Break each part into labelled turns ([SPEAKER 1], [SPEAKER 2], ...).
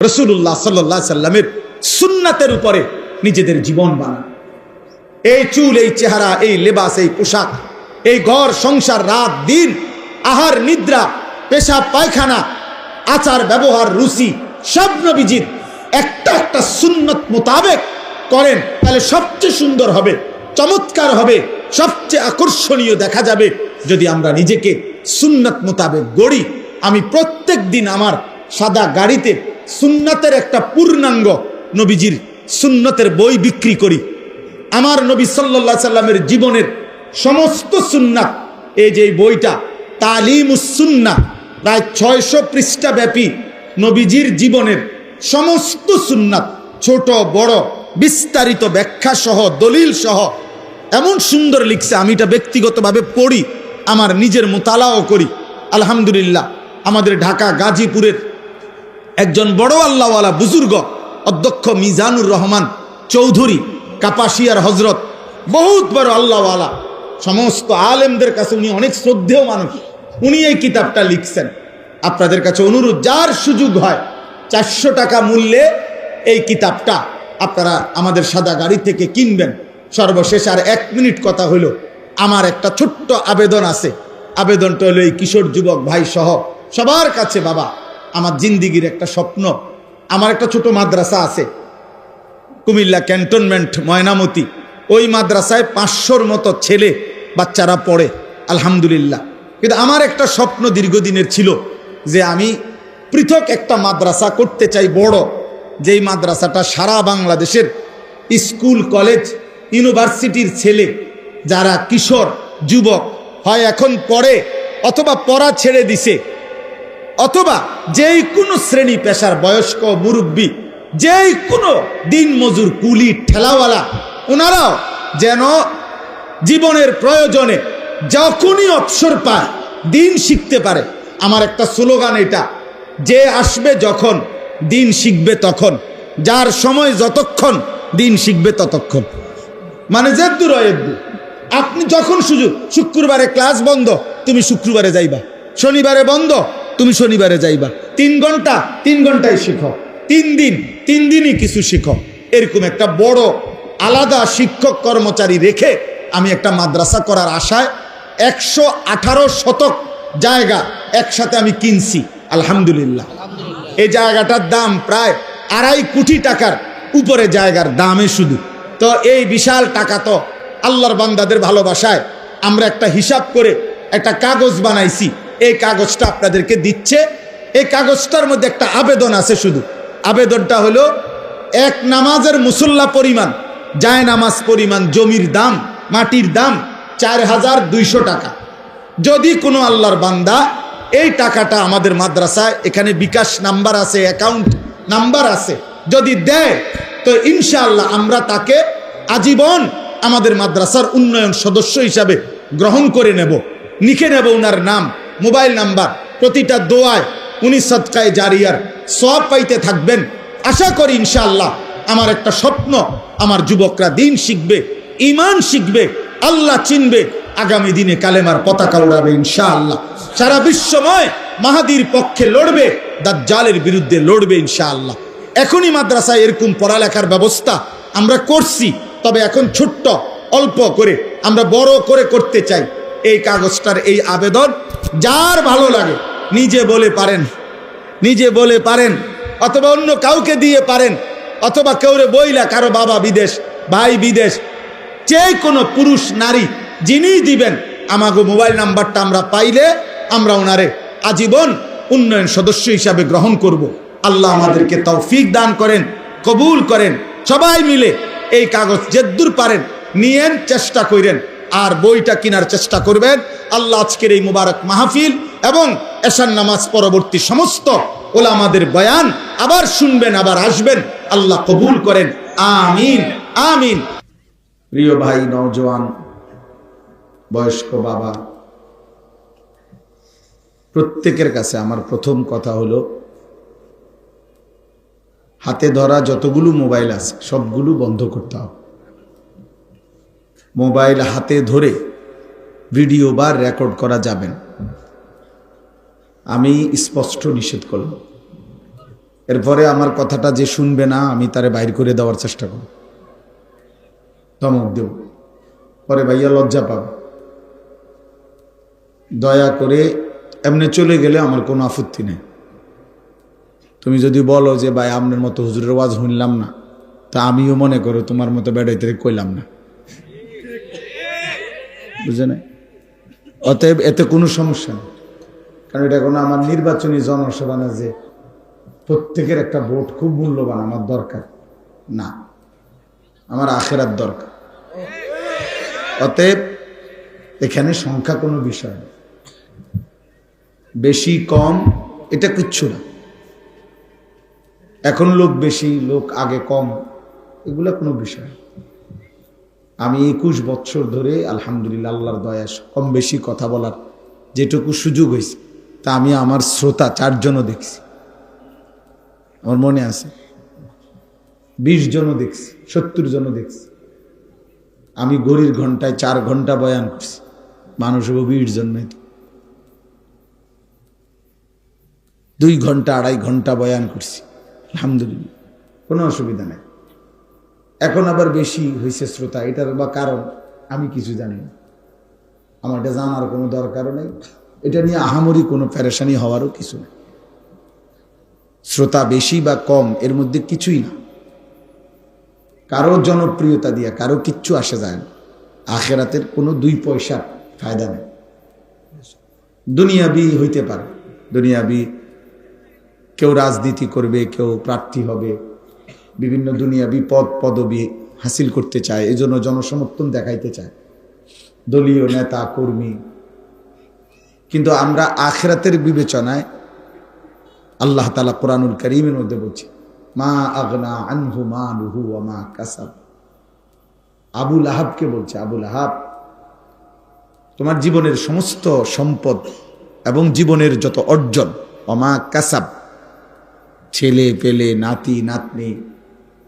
[SPEAKER 1] রাসূলুল্লাহ সাল্লাল্লাহু আলাইহি সাল্লামের সুন্নাতের উপরে নিজেদের জীবন বানান। এই চুল, এই চেহারা, এই লেবাস, এই পোশাক, এই ঘর সংসার, রাত দিন, আহার নিদ্রা, পেশাব পায়খানা, আচার ব্যবহার, রুচি সব নবীজির একটা একটা সুন্নত মোতাবেক করেন, তাহলে সবচেয়ে সুন্দর হবে, চমৎকার হবে, সবচেয়ে আকর্ষণীয় দেখা যাবে যদি আমরা নিজেকে সুন্নত মোতাবেক গড়ি। আমি প্রত্যেক দিন আমার সাদা গাড়িতে সুন্নতের একটা পূর্ণাঙ্গ নবীজির সুন্নতের বই বিক্রি করি। আমার নবী সাল্লাল্লাহু আলাইহি সাল্লামের জীবনের সমস্ত সুন্নাত, এই যে বইটা তালিমুস সুন্নাহ, প্রায় 600 পৃষ্ঠা ব্যাপী নবীজির জীবনের সমস্ত সুন্নাত, ছোট বড় বিস্তারিত ব্যাখ্যা সহ দলিল সহ এমন সুন্দর লিখছে। আমি এটা ব্যক্তিগতভাবে পড়ি, আমার নিজের মোতালাও করি। আলহামদুলিল্লাহ, আমাদের ঢাকা গাজীপুরের একজন বড় আল্লাহওয়ালা বুজুর্গ অধ্যক্ষ মিজানুর রহমান চৌধুরী, কাপাসিয়ার হজরত, বহুত বড় আল্লাহওয়ালা, সমস্ত আলেমদের কাছে উনি অনেক শ্রদ্ধেয় মানুষ। উনি এই কিতাবটা লিখছেন। আপনাদের কাছে অনুরোধ, যার সুযোগ হয় 400 টাকা মূল্যে এই কিতাবটা আপনারা আমাদের সাদা গাড়ি থেকে কিনবেন। সর্বশেষ আর 1 মিনিট কথা হলো, আমার একটা ছোট্ট আবেদন আছে। আবেদনটা হলো এই কিশোর যুবক ভাই সহ সবার কাছে, বাবা, আমার জিন্দিগির একটা স্বপ্ন, আমার একটা ছোট মাদ্রাসা আছে কুমিল্লা ক্যান্টনমেন্ট ময়নামতি। ওই মাদ্রাসায় 500-র মতো ছেলে বাচ্চারা পড়ে, আলহামদুলিল্লাহ। কিন্তু আমার একটা স্বপ্ন দীর্ঘদিনের ছিল যে আমি পৃথক একটা মাদ্রাসা করতে চাই, বড়, যেই মাদ্রাসাটা সারা বাংলাদেশের স্কুল কলেজ ইউনিভার্সিটির ছেলে যারা কিশোর যুবক হয় এখন পড়ে অথবা পড়া ছেড়ে দিছে, অথবা যেই কোনো শ্রেণী পেশার বয়স্ক মুরব্বী, যেই কোনো দিন মজুর কুলি ঠেলাওয়ালা, ওনারাও যেন জীবনের প্রয়োজনে যখনই অবসর পায় দিন শিখতে পারে। আমার একটা স্লোগান এটা, যে আসবে যখন দিন শিখবে তখন, যার সময় যতক্ষণ দিন শিখবে ততক্ষণ। মানে যেদ্দুর এদ্দুর, আপনি যখন সুযোগ, শুক্রবারে ক্লাস বন্ধ, তুমি শুক্রবারে যাইবা, শনিবারে বন্ধ, তুমি শনিবারে যাইবা, 3 ঘন্টা 3 ঘন্টায় শিখো, 3 দিন 3 দিনই কিছু শিখো। এরকম একটা বড় আলাদা শিক্ষক কর্মচারী রেখে আমি একটা মাদ্রাসা করার আশায় 118 শতক জায়গা একসাথে আমি কিনছি, আলহামদুলিল্লাহ। এই জায়গাটার দাম প্রায় 2.5 কোটি টাকার উপরে জায়গার দামে শুধু। তো এই বিশাল টাকা তো আল্লাহর বান্দাদের ভালোবাসায় আমরা একটা হিসাব করে একটা কাগজ বানাইছি। এই কাগজটা আপনাদেরকে দিচ্ছে। এই কাগজটার মধ্যে একটা আবেদন আছে শুধু। আবেদনটা হলো, এক নামাজের মুসল্লা পরিমাণ, জায় নামাজ পরিমাণ জমির দাম, মাটির দাম 4200 টাকা। যদি কোনো আল্লাহর বান্দা এই টাকাটা আমাদের মাদ্রাসায়, এখানে বিকাশ নাম্বার আছে, অ্যাকাউন্ট নাম্বার আছে, যদি দেয় তো ইনশাআল্লাহ আমরা তাকে আজীবন আমাদের মাদ্রাসার উন্নয়ন সদস্য হিসাবে গ্রহণ করে নেব, লিখে নেব ওনার নাম, মোবাইল নাম্বার। প্রতিটা দোয়ায় উনি সদকায়ে জারিয়ার সওয়াব পাইতে থাকবেন। আশা করি ইনশাআল্লাহ। আমার একটা স্বপ্ন, আমার যুবকরা দিন শিখবে, ঈমান শিখবে, আল্লাহ চিনবে, আগামী দিনে কালেমার পতাকা উড়াবে ইনশাআল্লাহ। সারা বিশ্বময় মাহাদির পক্ষে লড়বে, দাজ্জালের বিরুদ্ধে লড়বে ইনশাআল্লাহ। এখনই মাদ্রাসায় এরকম পড়ালেখার ব্যবস্থা আমরা করছি, তবে এখন ছোট্ট অল্প করে আমরা বড় করে করতে চাই। এই কাগজটার এই আবেদন যার ভালো লাগে নিজে বলে পারেন, অথবা অন্য কাউকে দিয়ে পারেন, অথবা কেউরে বইলা, কারো বাবা বিদেশ, ভাই বিদেশ, যে কোনো পুরুষ নারী যিনি দিবেন, আমাকে মোবাইল নাম্বারটা আমরা পাইলে আমরা ওনারে আজীবন উন্নয়ন সদস্য হিসাবে গ্রহণ করব। আল্লাহ আমাদেরকে তৌফিক দান করেন, কবুল করেন। সবাই মিলে এই কাগজ যেদ্দুর পারেন নিয়েন, চেষ্টা করেন, আর বইটা কেনার চেষ্টা করবেন। আল্লাহ আজকের এই মুবারক মাহফিল এবং এশার নামাজ পরবর্তী সমস্ত ওলামাদের বয়ান আবার শুনবেন, আবার আসবেন। আল্লাহ কবুল করেন, আমিন আমিন। প্রিয় ভাই, নওজোয়ান, বয়স্ক বাবা, প্রত্যেকের কাছে আমার প্রথম কথা হলো, হাতে ধরা যতগুলো মোবাইল আছে সবগুলো বন্ধ করতে হবে। মোবাইল হাতে ধরে ভিডিও বা রেকর্ড করা যাবে না, আমি স্পষ্ট নিষেধ করলাম। এরপরে আমার কথাটা যে শুনবে না আমি তারে বাইর করে দেওয়ার চেষ্টা করব, ধমক দেব, পরে ভাইয়া লজ্জা পাবে। দয়া করে এমনি চলে গেলে আমার কোনো আপত্তি নেই। তুমি যদি বলো যে ভাই আপনার মতো হুজুরের ওয়াজ শুনলাম না, তা আমিও মনে করো তোমার মতো বেড়াইতে কইলাম না, বুঝে নাই? অতএব এতে কোনো সমস্যা নেই, কারণ এটা কোনো আমার নির্বাচনী জনসভা না যে প্রত্যেকের একটা ভোট খুব মূল্যবান আমার দরকার না, আমার আখেরাত দরকার। অতএব এখানে সংখ্যা কোনো বিষয় না, বেশি কম এটা কিচ্ছু না। এখন লোক বেশি, লোক আগে কম, এগুলা কোনো বিষয় না। আমি 21 বছর ধরে আলহামদুলিল্লাহ আল্লাহর দয়া কম বেশি কথা বলার যেটুকু সুযোগ হয়েছে, তা আমি আমার শ্রোতা 4 জনও দেখছি, আমার মনে আছে 20 জনও দেখছি, 70 জনও দেখছি। আমি ঘড়ির ঘন্টায় 4 ঘন্টা বয়ান করছি, মানুষ 20 জন নাই, 2 ঘন্টা 2.5 ঘন্টা বয়ান করছি, আলহামদুলিল্লাহ কোনো অসুবিধা নেই। এখন আবার বেশি হয়েছে শ্রোতা, এটার বা কারণ আমি কিছু জানি না, আমার এটা জানার কোনো দরকারও নেই, এটা নিয়ে আহামরি কোনো পেরেশানি হওয়ারও কিছু নেই। শ্রোতা বেশি বা কম এর মধ্যে কিছুই না, কারো জনপ্রিয়তা দিয়ে কারো কিচ্ছু আসে যায় না। আখেরাতের কোনো 2 পয়সার ফায়দা নেই। দুনিয়াবি হইতে পারে, দুনিয়াবি কেউ রাজনীতি করবে, কেউ প্রার্থী হবে, বিভিন্ন দুনিয়াবি পদ পদবি হাসিল করতে চায়, এজন্য জনসমর্থন দেখাইতে চায়, দলীয় নেতা কর্মী। কিন্তু আমরা আখিরাতের বিবেচনায় আল্লাহ তাআলা কোরআনুল কারীমের মধ্যে বলছে, মা আগনা আনহু মালুহু ওয়া মা কাসাব। আবু লাহাবকে বলছে, আবু লাহাব, তোমার জীবনের সমস্ত সম্পদ এবং জীবনের যত অর্জন, ওয়া মা কাসাব, ছেলে পেলে, নাতি নাতনি,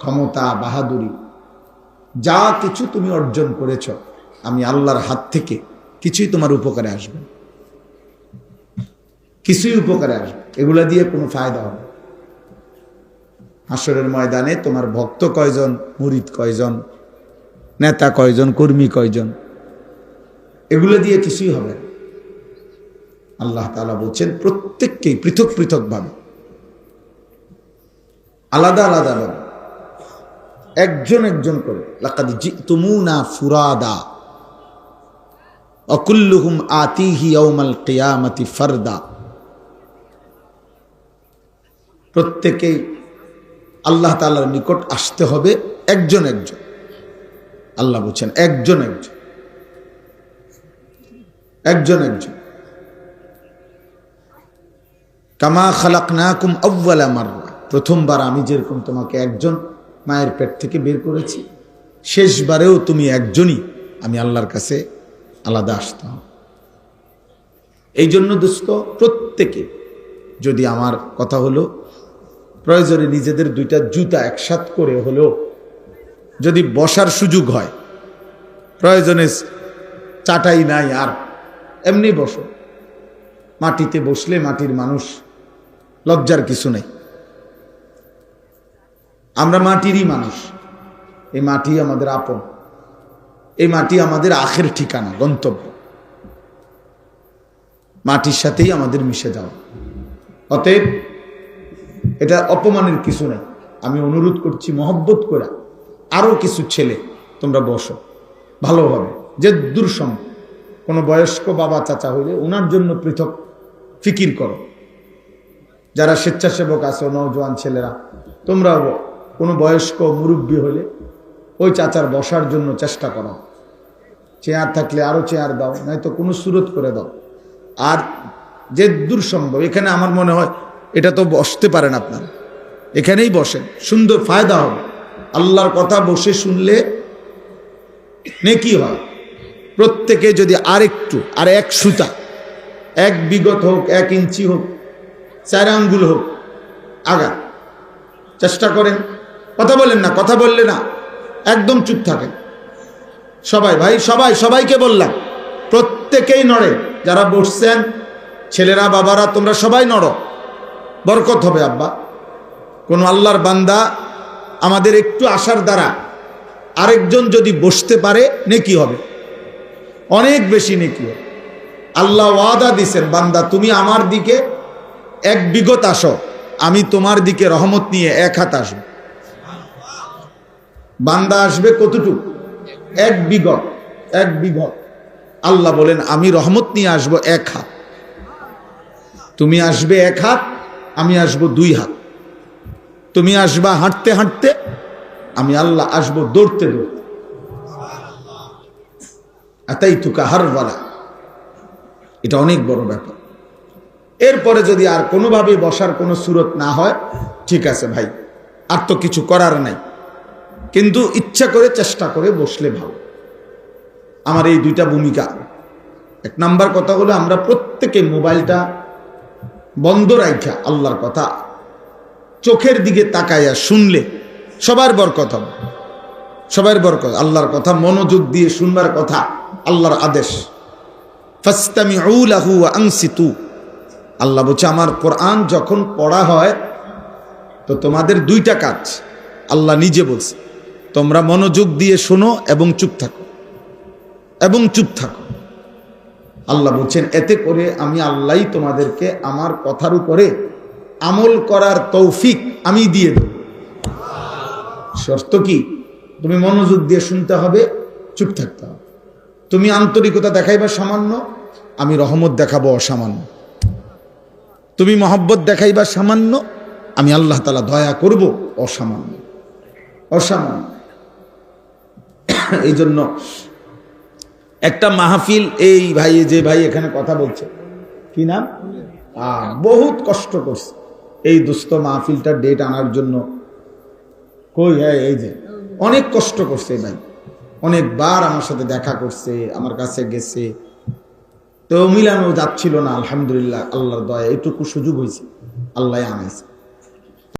[SPEAKER 1] ক্ষমতা বাহাদুরি, যা কিছু তুমি অর্জন করেছ, আমি আল্লাহর হাত থেকে কিছুই তোমার উপকারে আসবে, কিছুই উপকারে আসবে, এগুলা দিয়ে কোনো ফায়দা হবে। হাসরের ময়দানে তোমার ভক্ত কয়জন, মুরিদ কয়জন, নেতা কয়জন, কর্মী কয়জন, এগুলো দিয়ে কিছুই হবে না। আল্লাহ তাআলা বলছেন প্রত্যেককেই পৃথক পৃথক ভাবে, আলাদা আলাদা ভাবে, একজন একজন করে, লাকাদ জিতুমুনা ফুরাদা ওয়া কুল্লুহুম আতিহি ইয়াউমাল কিয়ামাতি ফারদা। প্রত্যেকেই আল্লাহ তাআলার নিকট আসতে হবে একজন একজন। আল্লাহ বলছেন একজন একজন, একজন একজন। কামা খালাকনাকুম আউয়ালা মাররা, প্রথমবার আমি যেরকম তোমাকে একজন মায়ের পেট থেকে বের করেছি, শেষবারেও তুমি একজনই, আমি আল্লাহর কাছে আলাদা আসতে হবে। এই জন্য দোস্ত, প্রত্যেকে যদি, আমার কথা হলো, প্রয়োজনে নিজেদের 2টা জুতা একসাথ করে হলেও যদি বসার সুযোগ হয়, প্রয়োজনে চাটাই নাই আর এমনি বসো, মাটিতে বসলে মাটির মানুষ, লজ্জার কিছু নেই। আমরা মাটিরই মানুষ, এই মাটি আমাদের আপন, এই মাটি আমাদের আখের ঠিকানা, গন্তব্য, মাটির সাথেই আমাদের মিশে যাওয়া। অতএব এটা অপমানের কিছু নেই। আমি অনুরোধ করছি মহব্বত করে, আরো কিছু ছেলে তোমরা বসো ভালোভাবে, যে দূরসম কোনো বয়স্ক বাবা চাচা হইলে ওনার জন্য পৃথক ফিকির করো। যারা স্বেচ্ছাসেবক আছে, নওজোয়ান ছেলেরা, তোমরা কোনো বয়স্ক মুরব্বী হলে ওই চাচার বসার জন্য চেষ্টা করো, চেয়ার থাকলে আরো চেয়ার দাও, নয়তো কোনো সুরত করে দাও। আর যে দূর সম্ভব, এখানে আমার মনে হয় এটা তো বসতে পারেন আপনারা, এখানেই বসেন, সুন্দর ফায়দা হবে। আল্লাহর কথা বসে শুনলে নেকি হয়। প্রত্যেকে যদি আরেকটু, আর 1 সুতা, 1 বিগত হোক, 1 ইঞ্চি হোক, 4 আঙ্গুল হোক, আগা চেষ্টা করেন। কথা বলেন না, কথা বললে না, একদম চুপ থাকেন সবাই। ভাই সবাই, সবাইকে বললাম, প্রত্যেকেই নড়ে। যারা বসছেন, ছেলেরা বাবারা, তোমরা সবাই নড়ো, বরকত হবে। আব্বা কোন আল্লাহর বান্দা আমাদের একটু আসার দ্বারা আরেকজন যদি বসতে পারে নেকি হবে, অনেক বেশি নেকি হবে। আল্লাহ ওয়াদা দিছেন, বান্দা তুমি আমার দিকে 1 বিঘত আসো, আমি তোমার দিকে রহমত নিয়ে 1 হাত আসবো। বান্দা আসবে কতটুকু? 1 বিঘত। 1 বিঘত। আল্লাহ বলেন আমি রহমত নিয়ে আসবো 1 হাত। তুমি আসবে 1 হাত, আমি আসবো 2 হাত। তুমি আসবা হাঁটতে হাঁটতে, আমি আল্লাহ আসবো দৌড়তে দৌড়তে। আতাইতুকা হারওয়ালা, এটা অনেক বড় ব্যাপার। এরপরে যদি আর কোনোভাবে বসার কোনো সুরত না হয়, ঠিক আছে ভাই, আর তো কিছু করার নাই, কিন্তু ইচ্ছা করে চেষ্টা করে বসলে ভালো। আমার এই 2টা ভূমিকা। 1 নাম্বার কথা হলো আমরা প্রত্যেকে মোবাইলটা বন্ধ রাখা আল্লাহর কথা চোখের দিকে তাকাইয়া শুনলে সবার বরকত হবে, সবার বরকত। আল্লাহর কথা মনোযোগ দিয়ে শুনবার কথা, আল্লাহর আদেশ। ফাসতামিউ লাহু ওয়া আনসিতু। আল্লাহ বলছে আমার কোরআন যখন পড়া হয় তো তোমাদের 2টা কাজ। আল্লাহ নিজে বলছে, তোমরা মনোযোগ দিয়ে শোনো এবং চুপ থাকো, এবং চুপ থাকো। আল্লাহ বলছেন এতে করে আমি আল্লাহই তোমাদেরকে আমার কথার উপরে আমল করার তৌফিক আমি দিয়ে দেব। শর্ত কি? তুমি মনোযোগ দিয়ে শুনতে হবে, চুপ থাকতে হবে। তুমি আন্তরিকতা দেখাইবা সামান্য, আমি রহমত দেখাবো অসামান্য। তুমি মহব্বত দেখাইবা সামান্য, আমি আল্লাহ তাআলা দয়া করব অসামান্য, অসামান্য। এই জন্য একটা মাহফিল, এই ভাই যে ভাই এখানে কথা বলছে, কি নাম, বহুত কষ্ট করছে এই দুস্থ মাহফিলটার ডেট আনার জন্য। কই এই যে অনেক কষ্ট করছে ভাই, অনেকবার আমার সাথে দেখা করছে, আমার কাছে গেছে, তো মিলানো যাচ্ছিল না। আলহামদুলিল্লাহ আল্লাহর দয়া এটুকু সুযোগ হয়েছে, আল্লাহ আনাইছে।